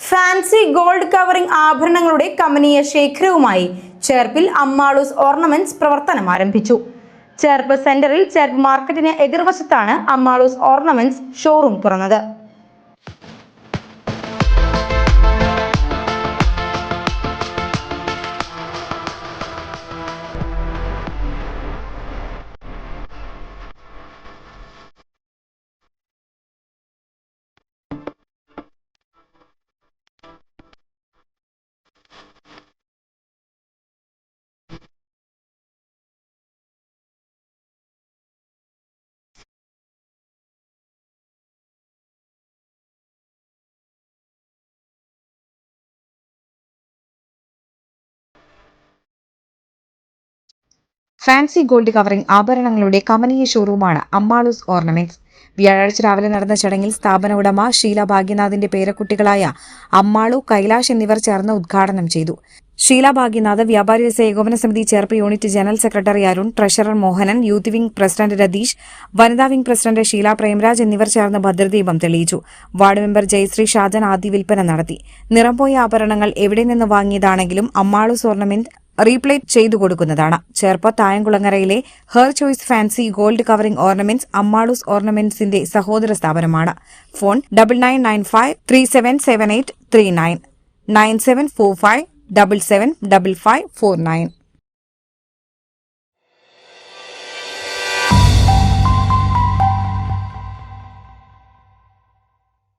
Fancy gold covering ആഭരണങ്ങളുടെ കമനീയ ശേഖരവുമായി ചേർപ്പിൽ അമ്മാളൂസ് ഓർണമെന്റ്സ് പ്രവർത്തനം ആരംഭിച്ചു. ചേർപ്പ് സെന്ററിൽ ചേർപ്പ് മാർക്കറ്റിന് എതിർവശത്താണ് അമ്മാളൂസ് ഓർണമെന്റ്സ് ഷോറൂം തുറന്നത്. ഫാൻസി ഗോൾഡ് കവറിംഗ് ആഭരണങ്ങളുടെ കമനീയ ഷോറൂമാണ് അമ്മാളൂസ് ഓർണമെന്റ്സ്. വ്യാഴാഴ്ച രാവിലെ നടന്ന ചടങ്ങിൽ സ്ഥാപന ഉടമ ഷീല ഭാഗ്യനാഥിന്റെ പേരക്കുട്ടികളായ അമ്മാളു, കൈലാഷ് എന്നിവർ ചേർന്ന് ഉദ്ഘാടനം ചെയ്തു. ഷീല ഭാഗ്യനാഥ്, വ്യാപാരി വ്യവസായ ഏകോപന സമിതി Cherpu unit general secretary Arun, treasurer Mohanan, youth wing president Ratheesh, വനിതാ വിംഗ് പ്രസിഡന്റ് ഷീല പ്രേംരാജ് എന്നിവർ ചേർന്ന് ഭദ്രദീപം തെളിയിച്ചു. വാർഡ് മെമ്പർ ജയശ്രീ ഷാജൻ ആദ്യ വിൽപ്പന നടത്തി. നിറം പോയ ആഭരണങ്ങൾ എവിടെ നിന്ന് വാങ്ങിയതാണെങ്കിലും അമ്മാളൂസ് ഓർണമെന്റ് റീപ്ലേറ്റ് ചെയ്തു കൊടുക്കുന്നതാണ്. ചേർപ്പ് തായംകുളങ്ങരയിലെ her choice fancy gold covering ornaments Ammalu's ഓർണമെന്റ്സിന്റെ സഹോദര സ്ഥാപനമാണ്. ഫോൺ 9995377839 9745775549.